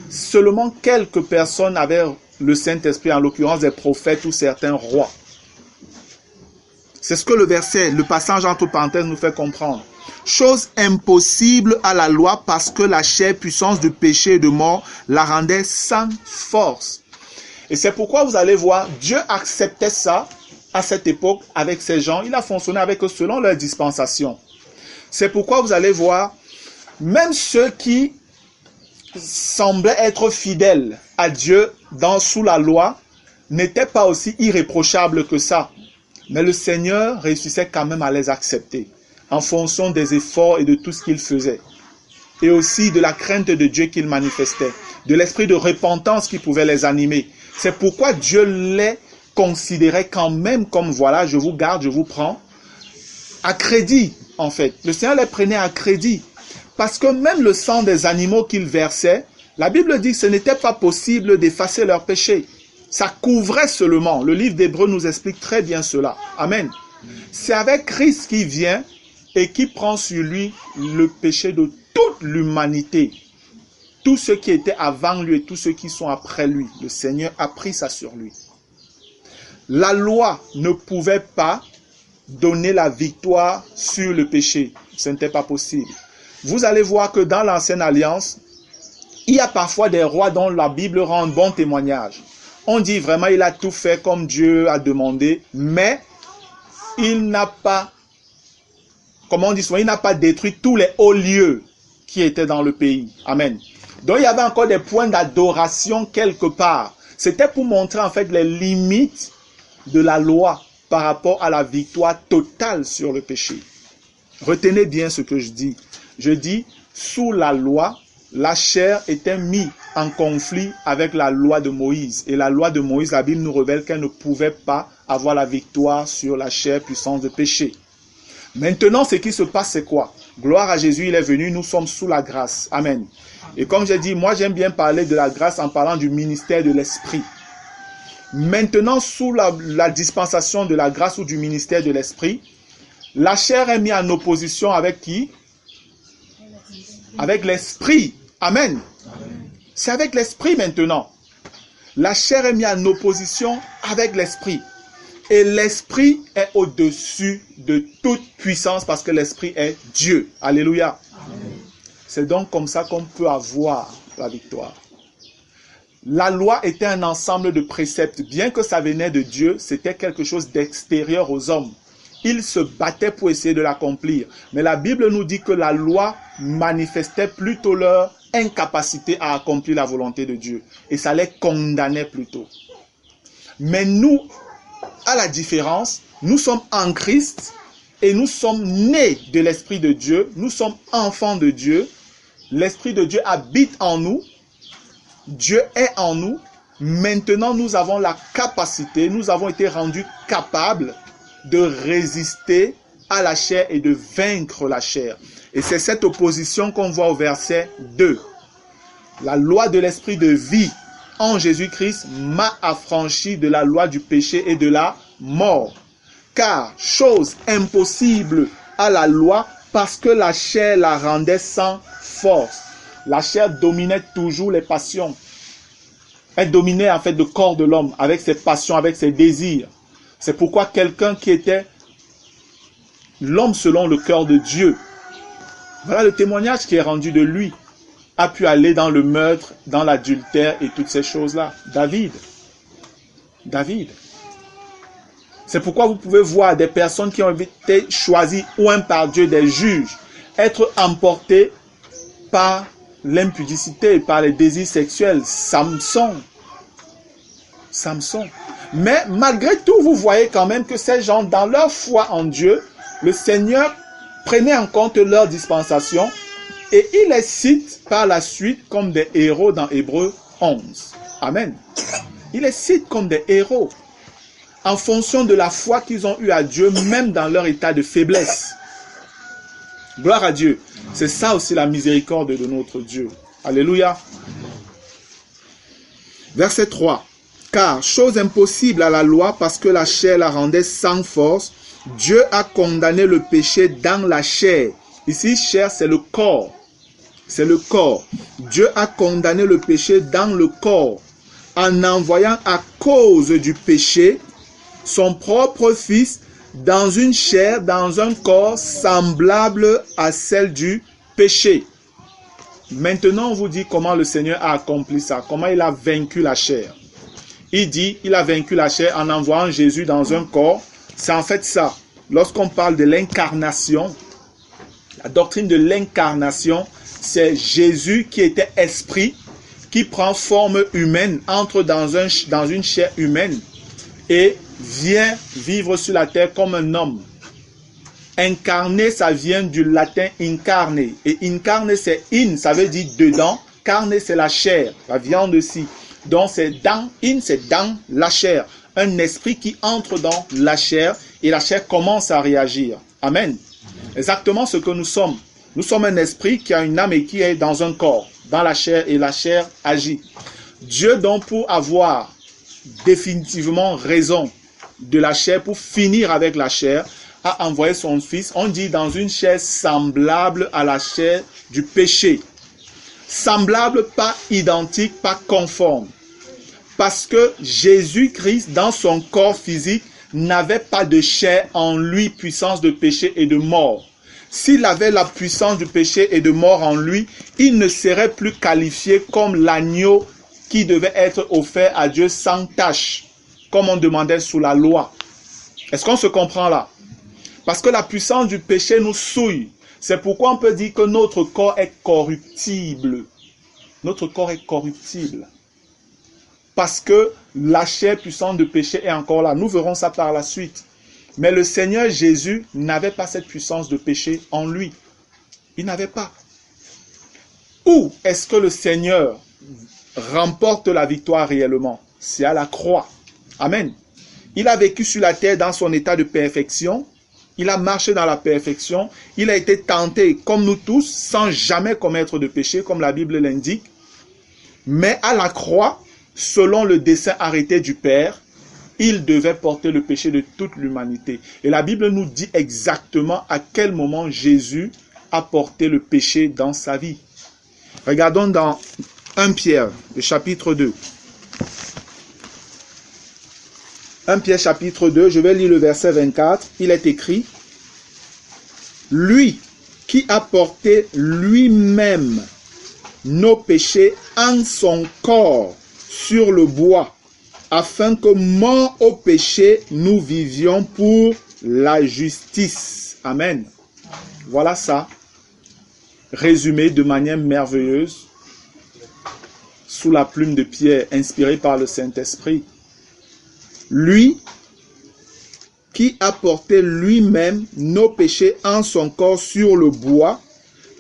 Seulement quelques personnes avaient le Saint-Esprit, en l'occurrence des prophètes ou certains rois. C'est ce que le passage entre parenthèses nous fait comprendre. Chose impossible à la loi parce que la chair, puissance de péché et de mort, la rendait sans force. Et c'est pourquoi vous allez voir, Dieu acceptait ça à cette époque avec ces gens. Il a fonctionné avec eux selon leur dispensation. C'est pourquoi vous allez voir, même ceux qui semblaient être fidèles à Dieu sous la loi, n'étaient pas aussi irréprochables que ça. Mais le Seigneur réussissait quand même à les accepter en fonction des efforts et de tout ce qu'ils faisaient. Et aussi de la crainte de Dieu qu'ils manifestaient, de l'esprit de repentance qui pouvait les animer. C'est pourquoi Dieu les considérait quand même comme, voilà, je vous garde, je vous prends, à crédit en fait. Le Seigneur les prenait à crédit. Parce que même le sang des animaux qu'ils versaient, la Bible dit que ce n'était pas possible d'effacer leurs péchés. Ça couvrait seulement. Le livre d'Hébreux nous explique très bien cela. Amen. C'est avec Christ qui vient et qui prend sur lui le péché de toute l'humanité. Tous ceux qui étaient avant lui et tous ceux qui sont après lui. Le Seigneur a pris ça sur lui. La loi ne pouvait pas donner la victoire sur le péché. Ce n'était pas possible. Vous allez voir que dans l'ancienne alliance, il y a parfois des rois dont la Bible rend bon témoignage. On dit vraiment il a tout fait comme Dieu a demandé, mais il n'a pas, comment on dit souvent, il n'a pas détruit tous les hauts lieux qui étaient dans le pays. Amen. Donc il y avait encore des points d'adoration quelque part. C'était pour montrer en fait les limites de la loi par rapport à la victoire totale sur le péché. Retenez bien ce que je dis. Je dis, sous la loi, la chair était mise en conflit avec la loi de Moïse. Et la loi de Moïse, la Bible nous révèle qu'elle ne pouvait pas avoir la victoire sur la chair, puissance de péché. Maintenant, ce qui se passe, c'est quoi? Gloire à Jésus, il est venu, nous sommes sous la grâce. Amen. Et comme j'ai dit, moi j'aime bien parler de la grâce en parlant du ministère de l'Esprit. Maintenant, sous la dispensation de la grâce ou du ministère de l'Esprit, la chair est mise en opposition avec qui? Avec l'Esprit. Amen. C'est avec l'Esprit maintenant. La chair est mise en opposition avec l'Esprit. Et l'Esprit est au-dessus de toute puissance parce que l'Esprit est Dieu. Alléluia. C'est donc comme ça qu'on peut avoir la victoire. La loi était un ensemble de préceptes. Bien que ça venait de Dieu, c'était quelque chose d'extérieur aux hommes. Ils se battaient pour essayer de l'accomplir. Mais la Bible nous dit que la loi manifestait plutôt leur incapacité à accomplir la volonté de Dieu. Et ça les condamnait plutôt. Mais nous, à la différence, nous sommes en Christ et nous sommes nés de l'Esprit de Dieu. Nous sommes enfants de Dieu. L'Esprit de Dieu habite en nous. Dieu est en nous. Maintenant, nous avons la capacité, nous avons été rendus capables de résister à la chair et de vaincre la chair. Et c'est cette opposition qu'on voit au verset 2. La loi de l'esprit de vie en Jésus-Christ m'a affranchi de la loi du péché et de la mort. Car chose impossible à la loi parce que la chair la rendait sans force. La chair dominait toujours les passions. Elle dominait en fait le corps de l'homme avec ses passions, avec ses désirs. C'est pourquoi quelqu'un qui était l'homme selon le cœur de Dieu, voilà le témoignage qui est rendu de lui, a pu aller dans le meurtre, dans l'adultère et toutes ces choses-là. David. C'est pourquoi vous pouvez voir des personnes qui ont été choisies ou par Dieu, des juges, être emportées par l'impudicité, par les désirs sexuels. Samson. Mais malgré tout, vous voyez quand même que ces gens, dans leur foi en Dieu, le Seigneur prenait en compte leur dispensation et il les cite par la suite comme des héros dans Hébreux 11. Amen. Il les cite comme des héros en fonction de la foi qu'ils ont eue à Dieu, même dans leur état de faiblesse. Gloire à Dieu. C'est ça aussi la miséricorde de notre Dieu. Alléluia. Verset 3. Car, chose impossible à la loi, parce que la chair la rendait sans force, Dieu a condamné le péché dans la chair. Ici, chair, c'est le corps. C'est le corps. Dieu a condamné le péché dans le corps, en envoyant à cause du péché son propre Fils dans une chair, dans un corps semblable à celle du péché. Maintenant, on vous dit comment le Seigneur a accompli ça, comment il a vaincu la chair. Il dit, il a vaincu la chair en envoyant Jésus dans un corps. C'est en fait ça. Lorsqu'on parle de l'incarnation, la doctrine de l'incarnation, c'est Jésus qui était esprit, qui prend forme humaine, entre dans une chair humaine et vient vivre sur la terre comme un homme. Incarné, ça vient du latin incarne. Et incarne, c'est in, ça veut dire dedans. Carne, c'est la chair, la viande aussi. Donc, c'est dans la chair. Un esprit qui entre dans la chair et la chair commence à réagir. Amen. Exactement ce que nous sommes. Nous sommes un esprit qui a une âme et qui est dans un corps, dans la chair, et la chair agit. Dieu, donc, pour avoir définitivement raison de la chair, pour finir avec la chair, a envoyé son Fils, on dit dans une chair semblable à la chair du péché. Semblable, pas identique, pas conforme. Parce que Jésus-Christ, dans son corps physique, n'avait pas de chair en lui, puissance de péché et de mort. S'il avait la puissance du péché et de mort en lui, il ne serait plus qualifié comme l'agneau qui devait être offert à Dieu sans tache, comme on demandait sous la loi. Est-ce qu'on se comprend là? Parce que la puissance du péché nous souille. C'est pourquoi on peut dire que notre corps est corruptible. Notre corps est corruptible. Parce que la chair puissante de péché est encore là. Nous verrons ça par la suite. Mais le Seigneur Jésus n'avait pas cette puissance de péché en lui. Il n'avait pas. Où est-ce que le Seigneur remporte la victoire réellement? C'est à la croix. Amen. Il a vécu sur la terre dans son état de perfection. Il a marché dans la perfection. Il a été tenté comme nous tous, sans jamais commettre de péché, comme la Bible l'indique. Mais à la croix, selon le dessein arrêté du Père, il devait porter le péché de toute l'humanité. Et la Bible nous dit exactement à quel moment Jésus a porté le péché dans sa vie. Regardons dans 1 Pierre, le chapitre 2. 1 Pierre chapitre 2, je vais lire le verset 24. Il est écrit, « Lui qui a porté lui-même nos péchés en son corps sur le bois, afin que morts au péché, nous vivions pour la justice. » Amen. Voilà ça, résumé de manière merveilleuse, sous la plume de Pierre, inspiré par le Saint-Esprit. Lui qui a porté lui-même nos péchés en son corps sur le bois,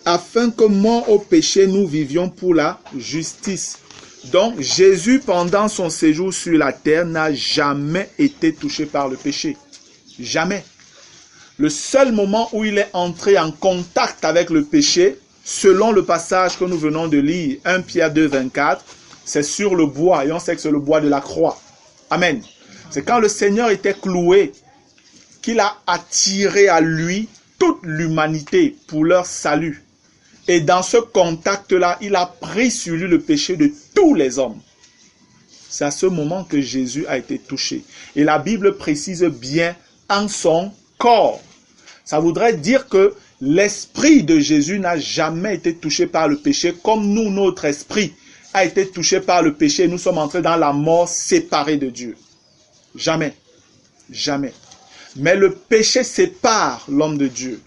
afin que morts au péché, nous vivions pour la justice. Donc, Jésus, pendant son séjour sur la terre, n'a jamais été touché par le péché. Jamais. Le seul moment où il est entré en contact avec le péché, selon le passage que nous venons de lire, 1 Pierre 2, 24, c'est sur le bois, et on sait que c'est le bois de la croix. Amen. C'est quand le Seigneur était cloué qu'il a attiré à lui toute l'humanité pour leur salut. Et dans ce contact-là, il a pris sur lui le péché de tous les hommes. C'est à ce moment que Jésus a été touché. Et la Bible précise bien en son corps. Ça voudrait dire que l'esprit de Jésus n'a jamais été touché par le péché, comme nous, notre esprit a été touché par le péché. Nous sommes entrés dans la mort séparée de Dieu. Jamais. Jamais. Mais le péché sépare l'homme de Dieu.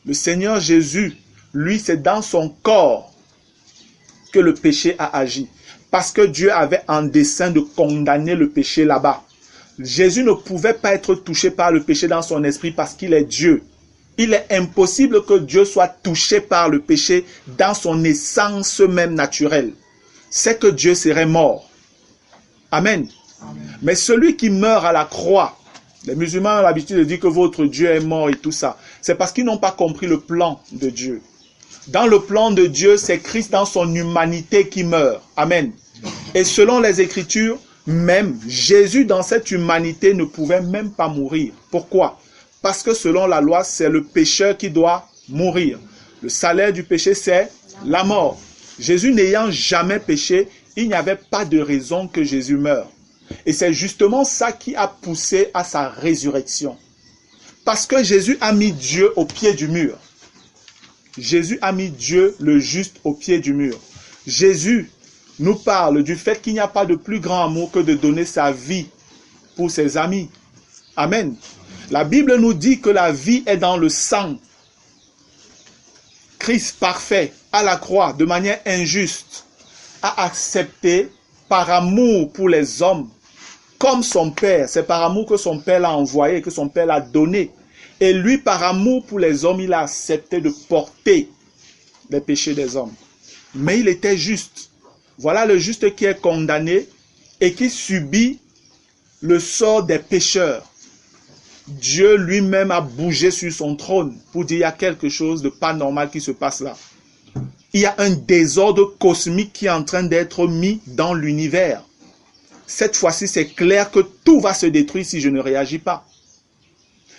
Le Seigneur Jésus, lui, c'est dans son corps que le péché a agi. Parce que Dieu avait en dessein de condamner le péché là-bas. Jésus ne pouvait pas être touché par le péché dans son esprit parce qu'il est Dieu. Il est impossible que Dieu soit touché par le péché dans son essence même naturelle. C'est que Dieu serait mort. Amen. Amen. Mais celui qui meurt à la croix, les musulmans ont l'habitude de dire que votre Dieu est mort et tout ça. C'est parce qu'ils n'ont pas compris le plan de Dieu. Dans le plan de Dieu, c'est Christ dans son humanité qui meurt. Amen. Et selon les Écritures, même Jésus dans cette humanité ne pouvait même pas mourir. Pourquoi? Parce que selon la loi, c'est le pécheur qui doit mourir. Le salaire du péché, c'est la mort. Jésus n'ayant jamais péché, il n'y avait pas de raison que Jésus meure. Et c'est justement ça qui a poussé à sa résurrection. Parce que Jésus a mis Dieu au pied du mur. Jésus a mis Dieu le juste au pied du mur. Jésus nous parle du fait qu'il n'y a pas de plus grand amour que de donner sa vie pour ses amis. Amen. La Bible nous dit que la vie est dans le sang. Christ parfait, à la croix, de manière injuste, a accepté par amour pour les hommes, comme son Père. C'est par amour que son Père l'a envoyé, que son Père l'a donné. Et lui, par amour pour les hommes, il a accepté de porter les péchés des hommes. Mais il était juste. Voilà le juste qui est condamné et qui subit le sort des pécheurs. Dieu lui-même a bougé sur son trône pour dire qu'il y a quelque chose de pas normal qui se passe là. Il y a un désordre cosmique qui est en train d'être mis dans l'univers. Cette fois-ci, c'est clair que tout va se détruire si je ne réagis pas.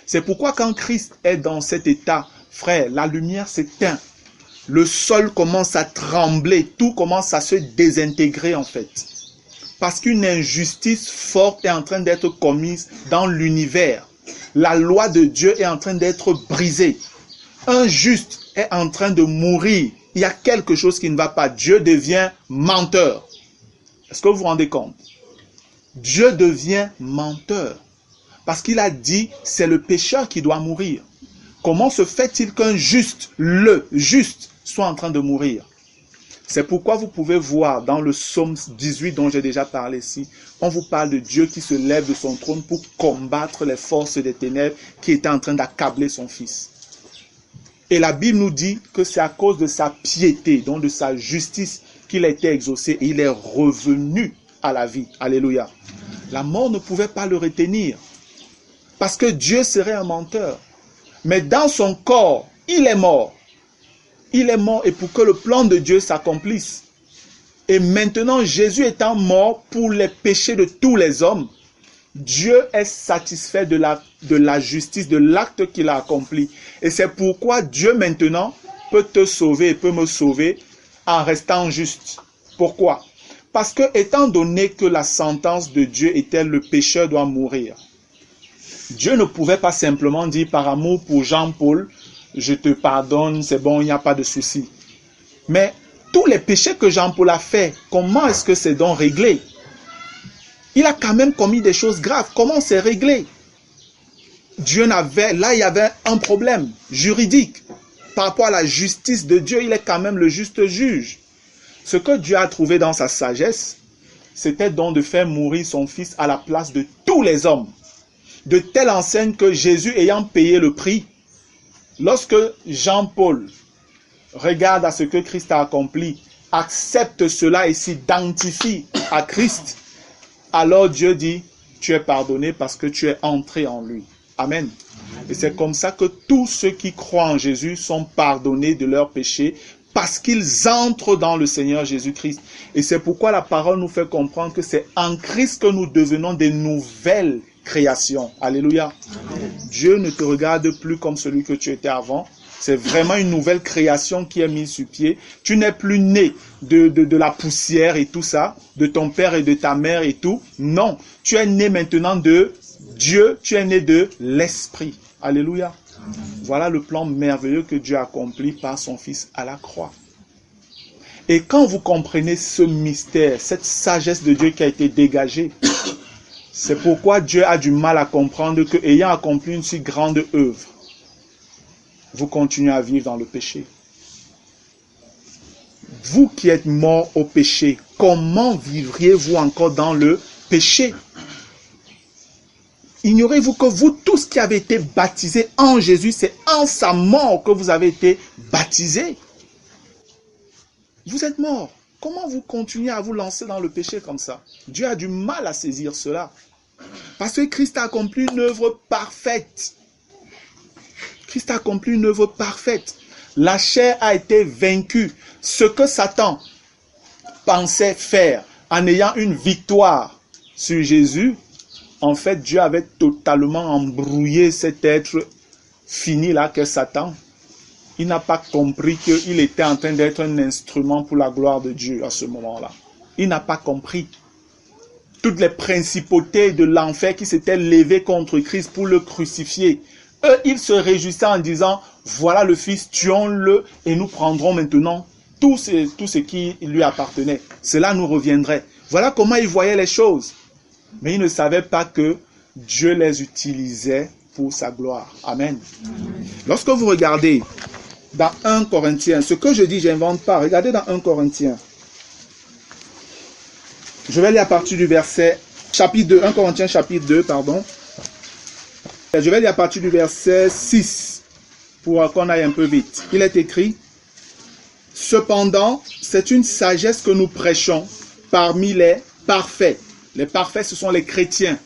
C'est pourquoi quand Christ est dans cet état, frère, la lumière s'éteint. Le sol commence à trembler, tout commence à se désintégrer en fait. Parce qu'une injustice forte est en train d'être commise dans l'univers. La loi de Dieu est en train d'être brisée. Un juste est en train de mourir. Il y a quelque chose qui ne va pas. Dieu devient menteur. Est-ce que vous vous rendez compte? Dieu devient menteur. Parce qu'il a dit, c'est le pécheur qui doit mourir. Comment se fait-il qu'un juste, le juste, soit en train de mourir? C'est pourquoi vous pouvez voir dans le psaume 18 dont j'ai déjà parlé ici, on vous parle de Dieu qui se lève de son trône pour combattre les forces des ténèbres qui étaient en train d'accabler son fils. Et la Bible nous dit que c'est à cause de sa piété, donc de sa justice, qu'il a été exaucé et il est revenu à la vie. Alléluia. La mort ne pouvait pas le retenir parce que Dieu serait un menteur. Mais dans son corps, il est mort. Il est mort et pour que le plan de Dieu s'accomplisse. Et maintenant, Jésus étant mort pour les péchés de tous les hommes, Dieu est satisfait de la justice, de l'acte qu'il a accompli. Et c'est pourquoi Dieu maintenant peut te sauver et peut me sauver en restant juste. Pourquoi? Parce que étant donné que la sentence de Dieu était le pécheur doit mourir, Dieu ne pouvait pas simplement dire par amour pour Jean-Paul, je te pardonne, c'est bon, il n'y a pas de souci. Mais tous les péchés que Jean-Paul a fait, comment est-ce que c'est donc réglé? Il a quand même commis des choses graves. Comment c'est réglé? Là, il y avait un problème juridique. Par rapport à la justice de Dieu, il est quand même le juste juge. Ce que Dieu a trouvé dans sa sagesse, c'était donc de faire mourir son fils à la place de tous les hommes. De telle enseigne que Jésus ayant payé le prix, lorsque Jean-Paul regarde à ce que Christ a accompli accepte cela et s'identifie à Christ, alors Dieu dit, tu es pardonné parce que tu es entré en lui. Amen. Et c'est comme ça que tous ceux qui croient en Jésus sont pardonnés de leurs péchés parce qu'ils entrent dans le Seigneur Jésus-Christ. Et c'est pourquoi la parole nous fait comprendre que c'est en Christ que nous devenons des nouvelles créations. Alléluia. Amen. Dieu ne te regarde plus comme celui que tu étais avant. C'est vraiment une nouvelle création qui est mise sur pied. Tu n'es plus né de la poussière et tout ça, de ton père et de ta mère et tout. Non, tu es né maintenant de Dieu, tu es né de l'Esprit. Alléluia. Voilà le plan merveilleux que Dieu a accompli par son Fils à la croix. Et quand vous comprenez ce mystère, cette sagesse de Dieu qui a été dégagée, c'est pourquoi Dieu a du mal à comprendre que, ayant accompli une si grande œuvre, vous continuez à vivre dans le péché. Vous qui êtes morts au péché, comment vivriez-vous encore dans le péché? Ignorez-vous que vous tous qui avez été baptisés en Jésus, c'est en sa mort que vous avez été baptisés. Vous êtes morts. Comment vous continuez à vous lancer dans le péché comme ça? Dieu a du mal à saisir cela. Parce que Christ a accompli une œuvre parfaite. Christ a accompli une œuvre parfaite. La chair a été vaincue. Ce que Satan pensait faire en ayant une victoire sur Jésus, en fait, Dieu avait totalement embrouillé cet être fini là qu'est Satan. Il n'a pas compris qu'il était en train d'être un instrument pour la gloire de Dieu à ce moment-là. Il n'a pas compris. Toutes les principautés de l'enfer qui s'étaient levées contre Christ pour le crucifier, eux, ils se réjouissaient en disant, voilà le Fils, tuons-le et nous prendrons maintenant tout ce qui lui appartenait. Cela nous reviendrait. Voilà comment ils voyaient les choses. Mais ils ne savaient pas que Dieu les utilisait pour sa gloire. Amen. Amen. Lorsque vous regardez dans 1 Corinthiens, ce que je dis, je n'invente pas. Regardez dans 1 Corinthiens. Je vais lire à partir du verset, chapitre 2, 1 Corinthiens chapitre 2, pardon. Je vais lire à partir du verset 6, pour qu'on aille un peu vite. Il est écrit, « Cependant, c'est une sagesse que nous prêchons parmi les parfaits. » Les parfaits, ce sont les chrétiens.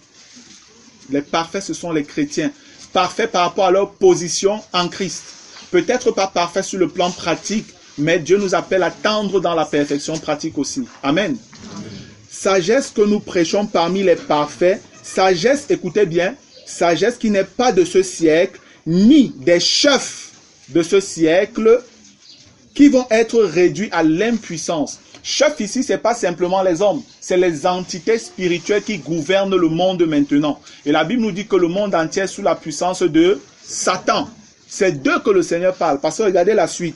Les parfaits, ce sont les chrétiens. Parfaits par rapport à leur position en Christ. Peut-être pas parfaits sur le plan pratique, mais Dieu nous appelle à tendre dans la perfection pratique aussi. Amen. Amen. Sagesse que nous prêchons parmi les parfaits. Sagesse, écoutez bien, sagesse qui n'est pas de ce siècle, ni des chefs de ce siècle qui vont être réduits à l'impuissance. Chef ici, ce n'est pas simplement les hommes, c'est les entités spirituelles qui gouvernent le monde maintenant. Et la Bible nous dit que le monde entier est sous la puissance de Satan. C'est d'eux que le Seigneur parle. Parce que regardez la suite.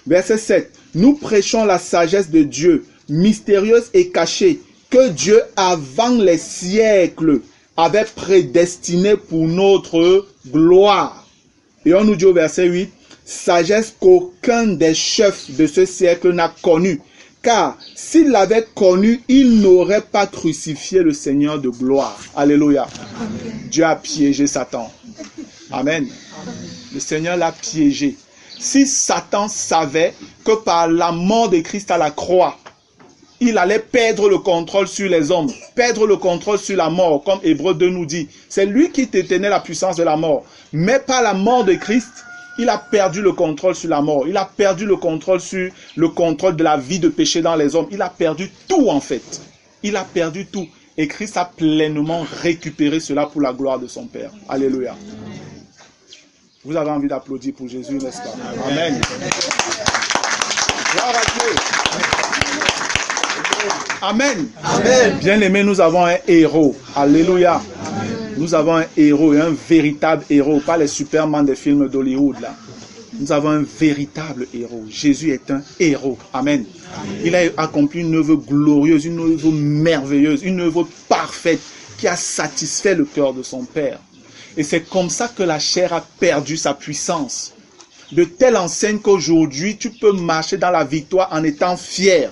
Verset 7. Nous prêchons la sagesse de Dieu, mystérieuse et cachée, que Dieu, avant les siècles, avait prédestinée pour notre gloire. Et on nous dit au verset 8, sagesse qu'aucun des chefs de ce siècle n'a connue. Car s'il l'avait connu, il n'aurait pas crucifié le Seigneur de gloire. Alléluia. Amen. Dieu a piégé Satan. Amen. Le Seigneur l'a piégé. Si Satan savait que par la mort de Christ à la croix, il allait perdre le contrôle sur les hommes, perdre le contrôle sur la mort, comme Hébreux 2 nous dit. C'est lui qui détenait la puissance de la mort. Mais par la mort de Christ, il a perdu le contrôle sur la mort. Il a perdu le contrôle sur le contrôle de la vie de péché dans les hommes. Il a perdu tout en fait. Il a perdu tout. Et Christ a pleinement récupéré cela pour la gloire de son Père. Alléluia. Vous avez envie d'applaudir pour Jésus, n'est-ce pas? Amen. Gloire à Dieu. Amen. Amen. Bien-aimés, nous avons un héros. Alléluia. Nous avons un héros, un véritable héros, pas les Superman des films d'Hollywood là. Nous avons un véritable héros. Jésus est un héros. Amen. Amen. Il a accompli une œuvre glorieuse, une œuvre merveilleuse, une œuvre parfaite qui a satisfait le cœur de son Père. Et c'est comme ça que la chair a perdu sa puissance. De telle enseigne qu'aujourd'hui, tu peux marcher dans la victoire en étant fier.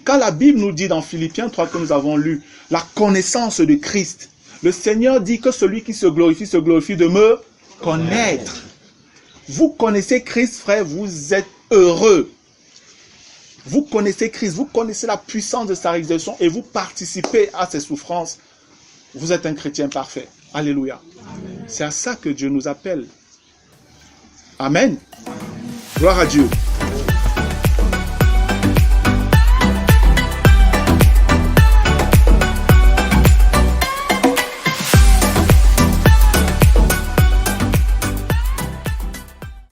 Quand la Bible nous dit dans Philippiens 3 que nous avons lu, la connaissance de Christ, le Seigneur dit que celui qui se glorifie de me connaître. Vous connaissez Christ, frère, vous êtes heureux. vous connaissez Christ, vous connaissez la puissance de sa résurrection et vous participez à ses souffrances, vous êtes un chrétien parfait. Alléluia. C'est à ça que Dieu nous appelle. Amen. Gloire à Dieu.